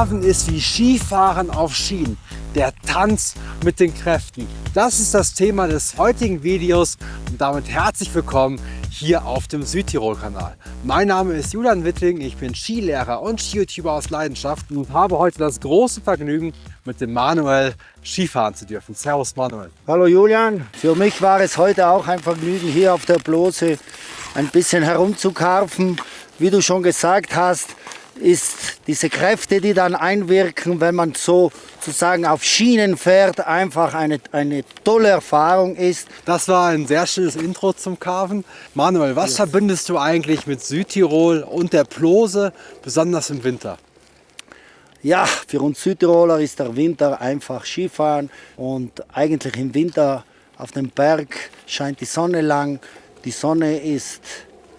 Carven ist wie Skifahren auf Schienen. Der Tanz mit den Kräften. Das ist das Thema des heutigen Videos und damit herzlich willkommen hier auf dem Südtirol-Kanal. Mein Name ist Julian Wittling, ich bin Skilehrer und Ski-YouTuber aus Leidenschaft und habe heute das große Vergnügen, mit dem Manuel Skifahren zu dürfen. Servus Manuel. Hallo Julian, für mich war es heute auch ein Vergnügen, hier auf der Blose ein bisschen herumzukarfen. Wie du schon gesagt hast, ist diese Kräfte, die dann einwirken, wenn man sozusagen auf Schienen fährt, einfach eine tolle Erfahrung ist. Das war ein sehr schönes Intro zum Carven. Manuel, was verbindest du eigentlich mit Südtirol und der Blose, besonders im Winter? Ja, für uns Südtiroler ist der Winter einfach Skifahren und eigentlich im Winter auf dem Berg scheint die Sonne lang. Die Sonne ist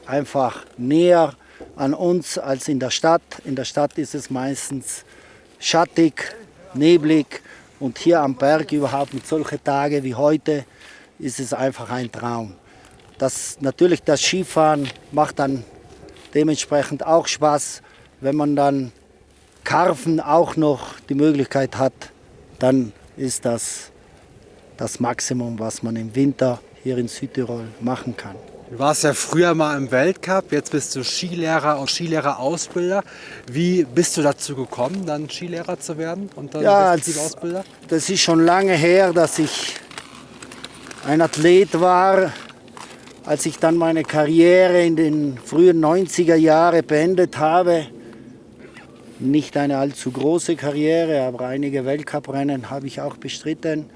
einfach näher an uns als in der Stadt. In der Stadt ist es meistens schattig, neblig und hier am Berg überhaupt mit solchen Tagen wie heute ist es einfach ein Traum. Natürlich das Skifahren macht dann dementsprechend auch Spaß, wenn man dann Carven auch noch die Möglichkeit hat, dann ist das das Maximum, was man im Winter hier in Südtirol machen kann. Du warst ja früher mal im Weltcup, jetzt bist du Skilehrer und Skilehrerausbilder. Wie bist du dazu gekommen, dann Skilehrer zu werden und dann Ausbilder? Das ist schon lange her, dass ich ein Athlet war. Als ich dann meine Karriere in den frühen 90er Jahren beendet habe, nicht eine allzu große Karriere, aber einige Weltcuprennen habe ich auch bestritten.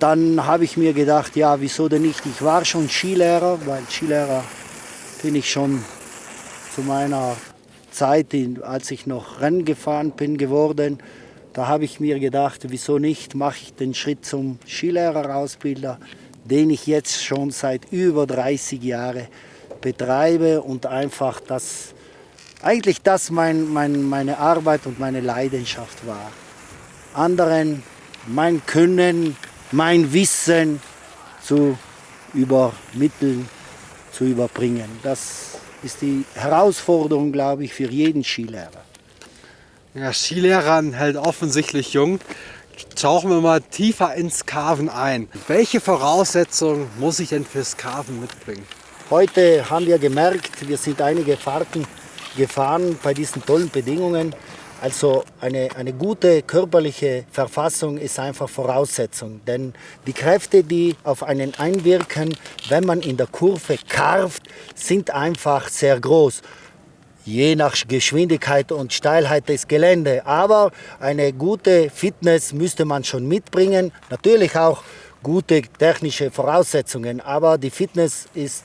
Dann habe ich mir gedacht, ja, wieso denn nicht? Ich war schon Skilehrer, weil Skilehrer bin ich schon zu meiner Zeit, als ich noch Rennen gefahren bin, geworden. Da habe ich mir gedacht, wieso nicht, mache ich den Schritt zum Skilehrerausbilder, den ich jetzt schon seit über 30 Jahren betreibe und einfach das meine Arbeit und meine Leidenschaft war. Anderen mein Können, mein Wissen zu übermitteln, zu überbringen. Das ist die Herausforderung, glaube ich, für jeden Skilehrer. Ja, Skilehrer hält offensichtlich jung. Tauchen wir mal tiefer ins Carven ein. Welche Voraussetzungen muss ich denn fürs Carven mitbringen? Heute haben wir gemerkt, wir sind einige Fahrten gefahren bei diesen tollen Bedingungen. Also eine gute körperliche Verfassung ist einfach Voraussetzung. Denn die Kräfte, die auf einen einwirken, wenn man in der Kurve carvt, sind einfach sehr groß. Je nach Geschwindigkeit und Steilheit des Geländes. Aber eine gute Fitness müsste man schon mitbringen. Natürlich auch gute technische Voraussetzungen. Aber die Fitness ist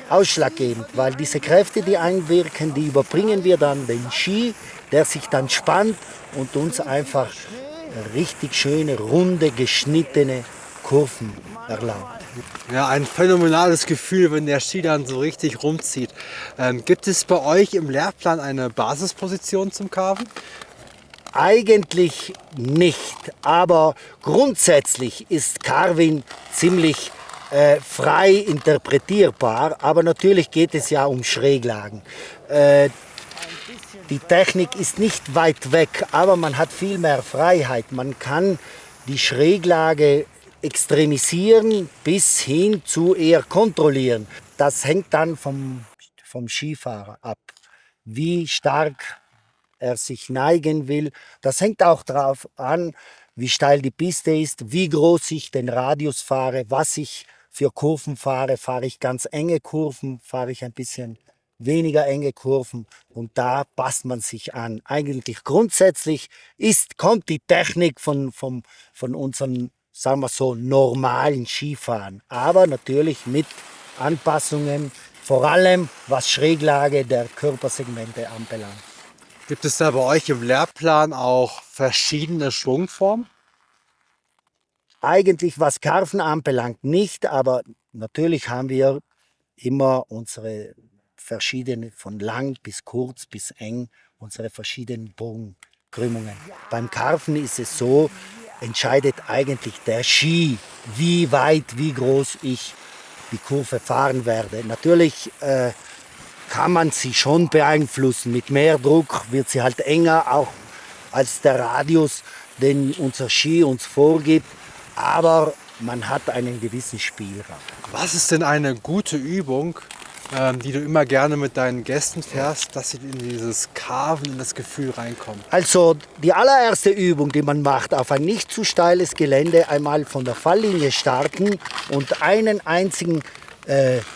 ausschlaggebend, weil diese Kräfte, die einwirken, die überbringen wir dann den Ski, der sich dann spannt und uns einfach richtig schöne, runde, geschnittene Kurven erlaubt. Ja, ein phänomenales Gefühl, wenn der Ski dann so richtig rumzieht. Gibt es bei euch im Lehrplan eine Basisposition zum Carven? Eigentlich nicht, aber grundsätzlich ist Carving ziemlich frei interpretierbar, aber natürlich geht es ja um Schräglagen. Die Technik ist nicht weit weg, aber man hat viel mehr Freiheit. Man kann die Schräglage extremisieren bis hin zu eher kontrollieren. Das hängt dann vom Skifahrer ab, wie stark er sich neigen will. Das hängt auch darauf an, wie steil die Piste ist, wie groß ich den Radius fahre, was ich für Kurven fahre. Fahre ich ganz enge Kurven, fahre ich ein bisschen weniger enge Kurven und da passt man sich an. Eigentlich grundsätzlich kommt die Technik von unseren, sagen wir so, normalen Skifahren, aber natürlich mit Anpassungen, vor allem was Schräglage der Körpersegmente anbelangt. Gibt es da bei euch im Lehrplan auch verschiedene Schwungformen? Eigentlich was Carven anbelangt nicht, aber natürlich haben wir immer unsere verschiedene, von lang bis kurz bis eng, unsere verschiedenen Bogenkrümmungen. Beim Carven ist es so, entscheidet eigentlich der Ski, wie weit, wie groß ich die Kurve fahren werde. Natürlich kann man sie schon beeinflussen. Mit mehr Druck wird sie halt enger, auch als der Radius, den unser Ski uns vorgibt. Aber man hat einen gewissen Spielraum. Was ist denn eine gute Übung, die du immer gerne mit deinen Gästen fährst, dass sie in dieses Carven, in das Gefühl reinkommen? Also die allererste Übung, die man macht, auf ein nicht zu steiles Gelände einmal von der Falllinie starten und einen einzigen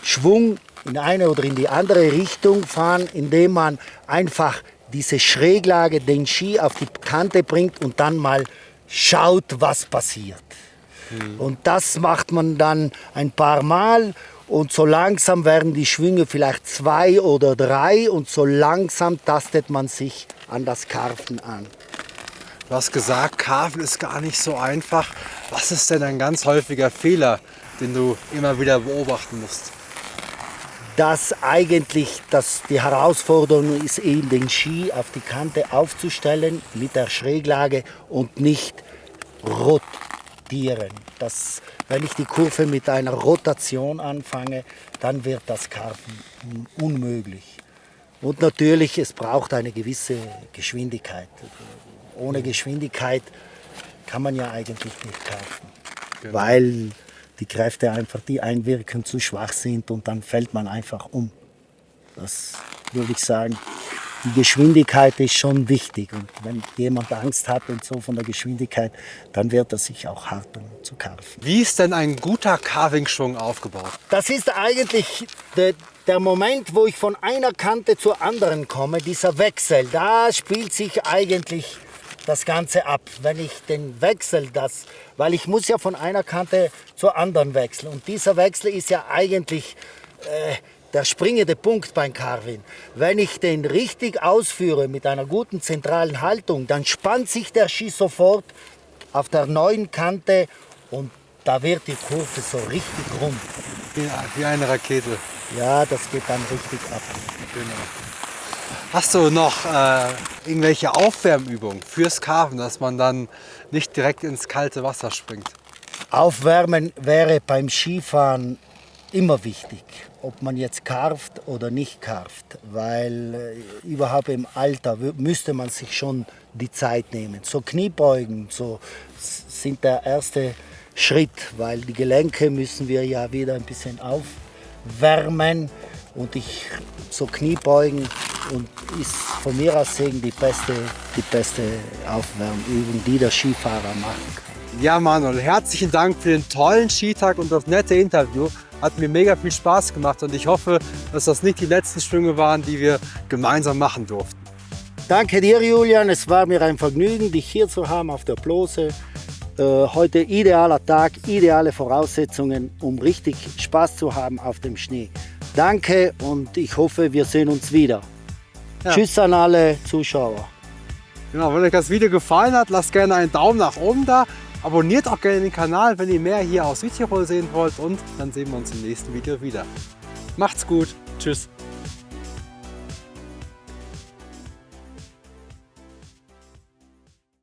Schwung in eine oder in die andere Richtung fahren, indem man einfach diese Schräglage, den Ski auf die Kante bringt und dann mal schaut, was passiert. Und das macht man dann ein paar Mal und so langsam werden die Schwünge vielleicht 2 oder 3 und so langsam tastet man sich an das Carven an. Du hast gesagt, Carven ist gar nicht so einfach. Was ist denn ein ganz häufiger Fehler, den du immer wieder beobachten musst? Dass eigentlich die Herausforderung ist, eben den Ski auf die Kante aufzustellen mit der Schräglage und nicht rotieren. Wenn ich die Kurve mit einer Rotation anfange, dann wird das Carven unmöglich. Und natürlich, es braucht eine gewisse Geschwindigkeit. Ohne Geschwindigkeit kann man ja eigentlich nicht carven, genau. Weil die Kräfte einfach, die einwirken, zu schwach sind und dann fällt man einfach um. Das würde ich sagen. Die Geschwindigkeit ist schon wichtig und wenn jemand Angst hat und so von der Geschwindigkeit, dann wird er sich auch hart, um zu carven. Wie ist denn ein guter Carving-Schwung aufgebaut? Das ist eigentlich der Moment, wo ich von einer Kante zur anderen komme, dieser Wechsel. Da spielt sich eigentlich das Ganze ab. Wenn ich den Wechsel, weil ich muss ja von einer Kante zur anderen wechseln und dieser Wechsel ist ja eigentlich der springende Punkt beim Carving. Wenn ich den richtig ausführe mit einer guten zentralen Haltung, dann spannt sich der Ski sofort auf der neuen Kante und da wird die Kurve so richtig rund. Wie eine Rakete. Ja, das geht dann richtig ab. Genau. Hast du noch irgendwelche Aufwärmübungen fürs Carven, dass man dann nicht direkt ins kalte Wasser springt? Aufwärmen wäre beim Skifahren immer wichtig, ob man jetzt carvt oder nicht carvt, weil überhaupt im Alter müsste man sich schon die Zeit nehmen. So Kniebeugen so sind der erste Schritt, weil die Gelenke müssen wir ja wieder ein bisschen aufwärmen und so Kniebeugen und ist von mir aus gesehen die beste Aufwärmübung, die der Skifahrer machen kann. Ja, Manuel, herzlichen Dank für den tollen Skitag und das nette Interview. Hat mir mega viel Spaß gemacht und ich hoffe, dass das nicht die letzten Schwünge waren, die wir gemeinsam machen durften. Danke dir, Julian. Es war mir ein Vergnügen, dich hier zu haben auf der Plose. Heute idealer Tag, ideale Voraussetzungen, um richtig Spaß zu haben auf dem Schnee. Danke und ich hoffe, wir sehen uns wieder. Ja. Tschüss an alle Zuschauer. Genau, wenn euch das Video gefallen hat, lasst gerne einen Daumen nach oben da. Abonniert auch gerne den Kanal, wenn ihr mehr hier aus Südtirol sehen wollt und dann sehen wir uns im nächsten Video wieder. Macht's gut, tschüss.